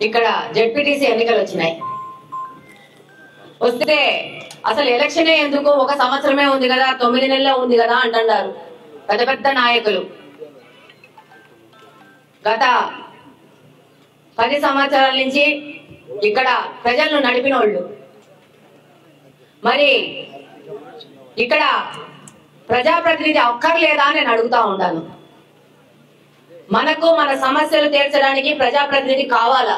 ఇక్కడ జెడ్పీటీసీ ఎన్నికలు వచ్చినాయి. వస్తే అసలు ఎలక్షనే ఎందుకు, ఒక సంవత్సరమే ఉంది కదా, 9 నెలలే ఉంది కదా అంటున్నారు పెద్ద పెద్ద నాయకులు. గత 10 సంవత్సరాల నుంచి ఇక్కడ ప్రజలను నడిపిన వాళ్ళు. మరి ఇక్కడ ప్రజాప్రతినిధి అక్కర్లేదా అని నేను అడుగుతా ఉంటాను. మనకు మన సమస్యలు తీర్చడానికి ప్రజాప్రతినిధి కావాలా?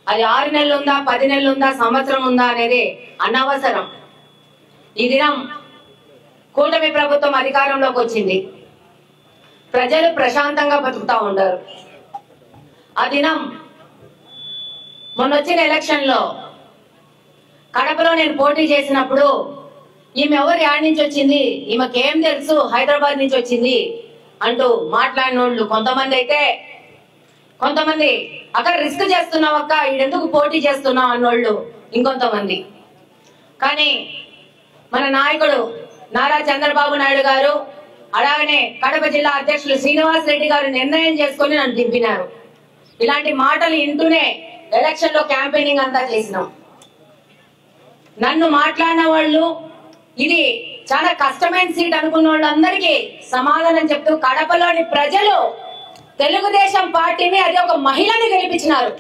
అది 6 నెలలు ఉందా, 10 నెలలు ఉందా, సంవత్సరం ఉందా అనేది అనవసరం. ఈ దినం కూటమి ప్రభుత్వం అధికారంలోకి వచ్చింది. ప్రజలు ప్రశాంతంగా బతుకుతా ఉంటారు. ఆ దినం మొన్న వచ్చిన ఎలక్షన్ లో కడపలో నేను పోటీ చేసినప్పుడు ఈమె ఎవరు యాడ్ నుంచి వచ్చింది, ఈమెకేం తెలుసు, హైదరాబాద్ నుంచి వచ్చింది అంటూ మాట్లాడిన వాళ్ళు కొంతమంది అయితే, కొంతమంది అక్కడ రిస్క్ చేస్తున్నావు అక్క, ఈడెందుకు పోటీ చేస్తున్నావు అన్నోళ్ళు ఇంకొంతమంది. కానీ మన నాయకుడు నారా చంద్రబాబు నాయుడు గారు, అలాగనే కడప జిల్లా అధ్యక్షులు శ్రీనివాస్ రెడ్డి గారు నిర్ణయం చేసుకుని నన్ను దింపినారు. ఇలాంటి మాటలు వింటూనే ఎలక్షన్ లో క్యాంపెయినింగ్ అంతా చేసినాం. నన్ను మాట్లాడిన వాళ్ళు ఇది చాలా కష్టమైన సీట్ అనుకున్న వాళ్ళందరికీ సమాధానం చెప్తూ కడపలోని ప్రజలు తెలుగుదేశం పార్టీని, అది ఒక మహిళని గెలిపించినారు.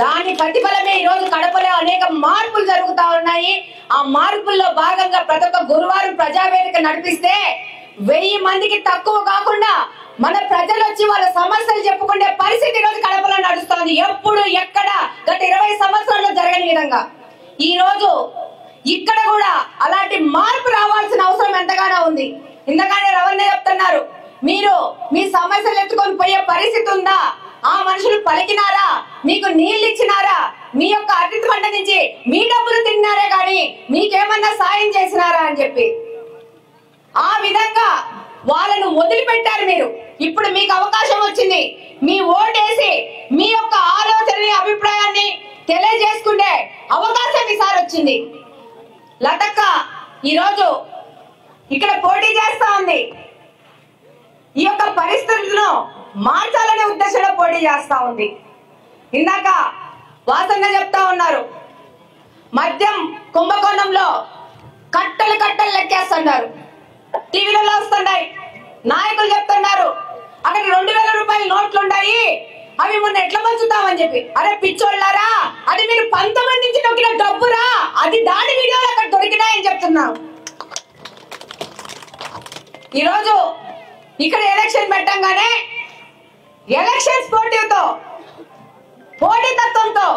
దాని ప్రతిఫలమే ఈ రోజు కడపలో అనేక మార్పులు జరుగుతా ఉన్నాయి. ఆ మార్పుల్లో భాగంగా ప్రతి ఒక్క గురువారం ప్రజావేదిక నడిపిస్తే 1000 మందికి తక్కువ కాకుండా మన ప్రజలు వచ్చి వాళ్ళ సమస్యలు చెప్పుకునే పరిస్థితి ఈ రోజు కడపలో నడుస్తోంది. ఎప్పుడు ఎక్కడ గత 20 సంవత్సరాల్లో జరగని విధంగా ఈ రోజు ఇక్కడ కూడా అలాంటి మార్పు రావాల్సిన అవసరం ఎంతగానో ఉంది. ఇంతగానే రవణ చెప్తున్నారు, మీరు మీ సమస్యలు ఎత్తుకొని పోయే పరిస్థితి ఉందా? ఆ మనుషులు పలికినారా, మీకు నీళ్లు ఇచ్చినారా, మీ యొక్క అతిథి పంట నుంచి మీ డబ్బులు తిన్నారే గాని మీకేమన్నా సాయం చేసినారా అని చెప్పి ఆ విధంగా వాళ్ళను వదిలిపెట్టారు మీరు. ఇప్పుడు మీకు అవకాశం వచ్చింది, మీ ఓటేసి మీ యొక్క ఆలోచనని, అభిప్రాయాన్ని తెలియజేసుకునే అవకాశం ఈసారి వచ్చింది. లతక్క ఈరోజు ఇక్కడ పోటీ చేస్తా ఉంది. ఈ యొక్క పరిస్థితులను మార్చాలనే ఉద్దేశంలో పోటీ చేస్తా ఉంది. ఇందాక వాసన్న చెప్తా ఉన్నారు, మద్యం కుంభకోణంలో కట్టలు కట్టలు లెక్కేస్తున్నారు, టీవీలలో వస్తున్నాయి, నాయకులు చెప్తున్నారు అక్కడ 2000 రూపాయల నోట్లు ఉన్నాయి, అవి మొన్న ఎట్లా పంచుతామని చెప్పి. అరే పిచ్చోళ్ళారా, అది మీరు 19 నుంచి నొక్కిన డబ్బురా, అది దాని వీడియోలు అక్కడ దొరికినాయని చెప్తున్నాం. ఈరోజు ఇక్కడ ఎలక్షన్ పెట్టంగానే ఎలక్షన్ స్పోర్టివ్తో, పోటీతత్వంతో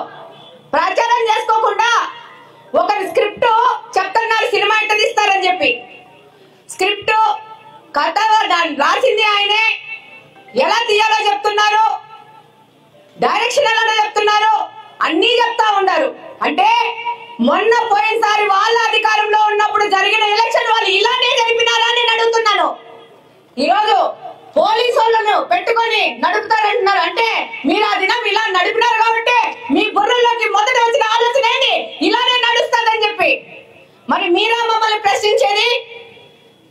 ప్రచారం చేసుకోకుండా ఒక స్క్రిప్ట్ చెప్తున్నారు, సినిమా ఎట్లా తీస్తారని చెప్పి. స్క్రిప్ట్ కథ రాసింది ఆయనే, ఎలా తీయాలో చెప్తున్నారు, డైరెక్షన్ ఎలా చెప్తున్నారు, అన్ని చెప్తా ఉన్నారు. అంటే మొన్న పోయినసారి వాళ్ళ అధికారంలో ఉన్నప్పుడు జరిగిన ఎలక్షన్ వాళ్ళు ఇలానే జరిపినారా అని నేను అడుగుతున్నాను. ఈరోజు పోలీసు వాళ్ళను పెట్టుకొని నడుపుతారంటున్నారు. అంటే మీరు ఆ దినం ఇలా నడిపినారు కాబట్టి మీ బుర్రలోకి మొదట వచ్చిన ఆలోచన ఏంటి, ఇలానే నడుస్తుందని చెప్పి. మరి మీరా మమ్మల్ని ప్రశ్నించేది,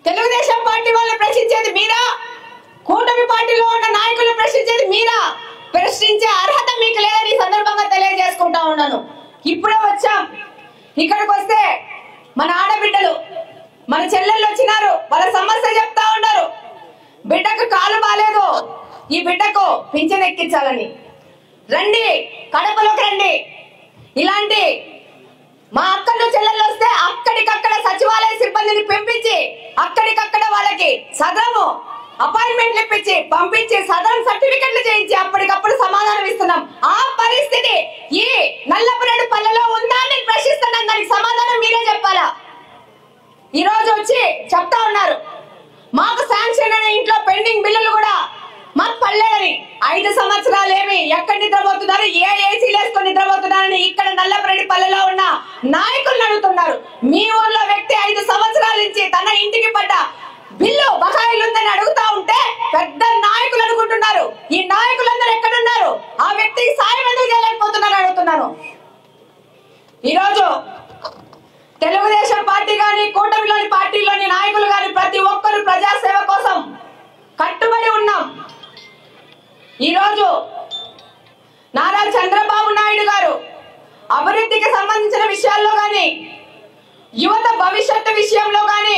తెలుగుదేశం పార్టీ వాళ్ళని ప్రశ్నించేది మీరా, కూటమి పార్టీలో ఉన్న నాయకులను ప్రశ్నించేది మీరా? ప్రశ్నించే అర్హత మీకు లేదని సందర్భంగా తెలియజేసుకుంటా ఉన్నాను. ఇప్పుడే వచ్చాం, ఇక్కడికి వస్తే మన ఆడబిడ్డలు, మన చెల్లెళ్ళు వచ్చినారు, వాళ్ళ సమస్య చెప్తా ఉన్నారు. బిడ్డకు కాలు బాలేదు, ఈ బిడ్డకు పింఛన్ ఎక్కించాలని. రండి, కడపలోకి రండి. ఇలాంటి మా అక్కలు చెల్లెళ్ళు వస్తే అక్కడికక్కడ సచివాలయ సిబ్బందిని పెంపించి అక్కడికక్కడ వాళ్ళకి సదరము అపాయింట్మెంట్లు ఇప్పించి పంపించి సదరం సర్టిఫికెట్లు చేయించి అప్పటికప్పుడు సమాధానం ఇస్తున్నాం. ఆ పరిస్థితి ఈ నల్లపురెడ్డి పల్లెలో ఉందా అని ప్రశ్నిస్తున్నాను. దానికి సమాధానం మీరే చెప్పాలా? ఈ రోజు వచ్చి చెప్తా ఉన్నారు, మాకు శాంక్షన్ అయిన ఇంట్లో పెండింగ్ బిల్లులు కూడా మాకు పడలేదని. 5 సంవత్సరాలు ఏమి ఎక్కడ నిద్రపోతున్నారు, ఏ ఏసీలు వేసుకొని నిద్రపోతున్నారని ఇక్కడ నల్లపురెడ్డి పల్లెలో ఉన్న నాయకులు అడుగుతున్నారు. మీ ఊర్లో వ్యక్తి 5 సంవత్సరాల నుంచి తన ఇంటికి పడ్డ బిల్లు బకాయిలు ఉందని అడుగుతా ఉంటే పెద్ద నాయకులు అనుకుంటున్నారు. ఈ నాయకులందరూ ఎక్కడున్నారు? ఆ వ్యక్తికి సాయం ఎందుకు చేయలేకపోతున్నారు అడుగుతున్నాను. ఈరోజు తెలుగుదేశం పార్టీ గాని, కూటమిలోని పార్టీలోని నాయకులు గాని ప్రతి ఒక్కరు ప్రజాసేవ కోసం కట్టుబడి ఉన్నాం. ఈరోజు నారా చంద్రబాబు నాయుడు గారు అభివృద్ధికి సంబంధించిన విషయాల్లో కానీ, యువత భవిష్యత్తు విషయంలో కానీ,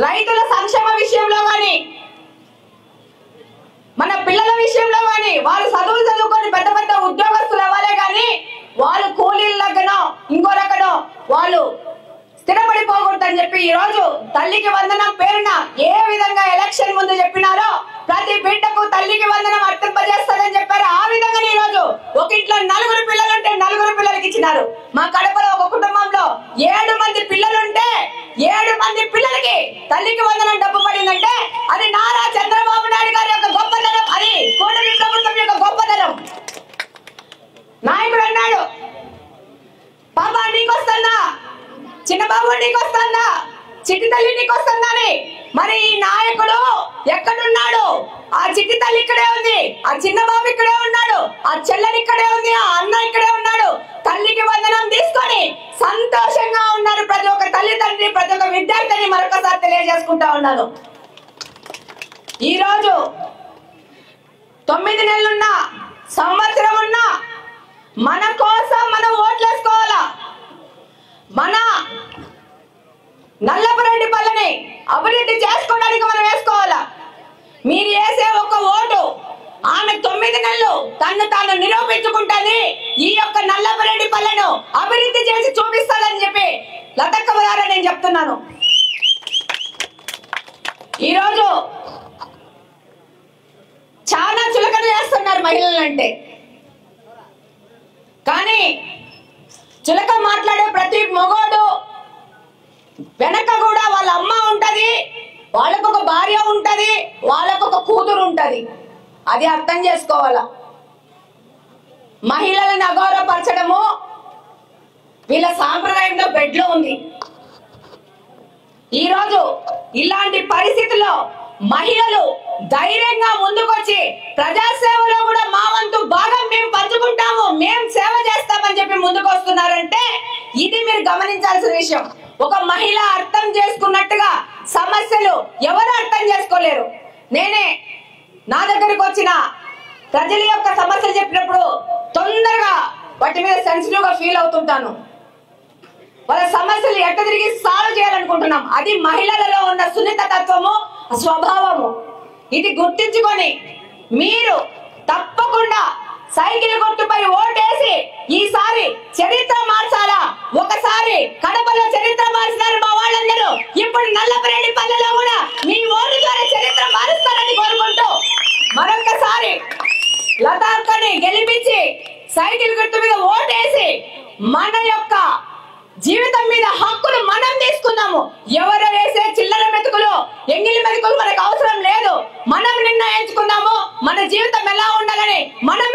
రైతుల సంక్షేమ విషయంలో కానీ, మన పిల్లల విషయంలో కానీ, వాళ్ళు చదువుకొని పెద్ద పెద్ద ఉద్యోగస్తులు అవ్వాలే కానీ వాళ్ళు కూలీల దగ్గరనో ఇంకో రకనో వాళ్ళు స్థిరపడిపోకూడదని చెప్పి ఈ రోజు తల్లికి వందనం పేరున ఏ విధంగా ఎలక్షన్ ముందు చెప్పినారో ప్రతి బిడ్డకు తల్లికి వందనం వర్తింపజేస్తారని చెప్పారు. ఆ విధంగానే ఈ రోజు ఒక ఇంట్లో 4 పిల్లలుంటే 4 పిల్లలకి ఇచ్చినారు. మా కడపలో ఒక కుటుంబంలో 7 మంది పిల్లలుంటే 7 మంది పిల్లలకి తల్లికి వందనం డబ్బు పడిందంటే అది నారా చంద్రబాబు నాయుడు గారి యొక్క గొప్పతనం, అది కూటమి ప్రభుత్వం యొక్క గొప్పతనం. నాయకుడు అన్నాడు, పాపా నీకొస్తుందా, చిన్నబాబు నీకొస్తుందా, చిట్టి తల్లి నీకొస్తుందా అని. మరి ఈ నాయకుడు ఎక్కడున్నాడు? ఆ చిట్టి తల్లి ఇక్కడే ఉంది, ఆ చిన్నబాబు ఇక్కడే ఉన్నాడు, ఆ చెల్లెని ఇక్కడే ఉంది, ఆ అన్న ఇక్కడే ఉన్నాడు. తల్లికి వందనం తీసుకొని సంతోషంగా ఉన్నారు ప్రతి ఒక్క తల్లిదండ్రి, ప్రతి ఒక్క విద్యార్థిని మరొకసారి తెలియజేసుకుంటా ఉన్నాను. ఈ రోజు 9 నెలలున్నా, సంవత్సరం ఉన్నా మన కోసం మనం ఓట్లేసుకోవాలా. మన నల్లపురెడ్డి పల్లెని అభివృద్ధి చేసుకోవడానికి మనం వేసుకోవాలా. మీరు వేసే ఒక ఓటు ఆమె 9 నెలలు తను తాను నిరూపించుకుంటుంది. ఈ యొక్క నల్లపురెడ్డి పల్లెను అభివృద్ధి చేసి చూపిస్తాదని చెప్పి లతక్క ద్వారా నేను చెప్తున్నాను. ఈరోజు చాలా చులకన చేస్తున్నారు మహిళలంటే, కానీ చులక మాట్లాడే ప్రతి మగోడు వెనక కూడా వాళ్ళ అమ్మ ఉంటది, వాళ్ళకు ఒక భార్య ఉంటది, వాళ్ళకు ఒక కూతురు ఉంటది. అది అర్థం చేసుకోవాలా. మహిళలను అగౌరవపరచడము వీళ్ళ సాంప్రదాయంలో బెడ్లో ఉంది. ఈరోజు ఇలాంటి పరిస్థితుల్లో మహిళలు ధైర్యంగా ముందుకొచ్చి ప్రజాసేవలో కూడా మా వంతు భాగం మేము పంచుకుంటాము, మేము సేవ చేస్తామని చెప్పి ముందుకు వస్తున్నారంటే ఇది మీరు గమనించాల్సిన విషయం. ఒక మహిళ అర్థం చేసుకున్నట్టుగా సమస్యలు ఎవరు అర్థం చేసుకోలేరు. నేనే నా దగ్గరకు వచ్చిన ప్రజల యొక్క సమస్యలు చెప్పినప్పుడు తొందరగా వాటి మీద సెన్సిటివ్ గా ఫీల్ అవుతుంటాను. వాళ్ళ సమస్యలు ఎట్ట తిరిగి సాల్వ్ చేయాలనుకుంటున్నాం. అది మహిళలలో ఉన్న సున్నిత తత్వము, స్వభావము. ఇది గుర్తించుకొని మీరు తప్పకుండా సైకిల్ గుర్తుపై ఓటేసి ఈసారి చరిత్ర మార్చాలా. ఒకసారి కడపలో చరిత్ర మార్చినారు మా వాళ్ళందరూ, ఇప్పుడు నల్లపురెడ్డి పల్లెలో కూడా మీ ఓటు ద్వారా చరిత్ర మారుస్తారని కోరుకుంటూ మరొకసారి లతాక్కని గెలిపించి సైకిల్ గుర్తు మీద ఓటేసి మన యొక్క జీవితం మీద హక్కులు మనం తీసుకుందాము. ఎవరు వేసే చిల్లర మెతుకులు, ఎంగిలి మెతుకులు మనకు అవసరం లేదు. మనం నిర్ణయించుకుందాము మన జీవితం ఎలా ఉండాలని. మనం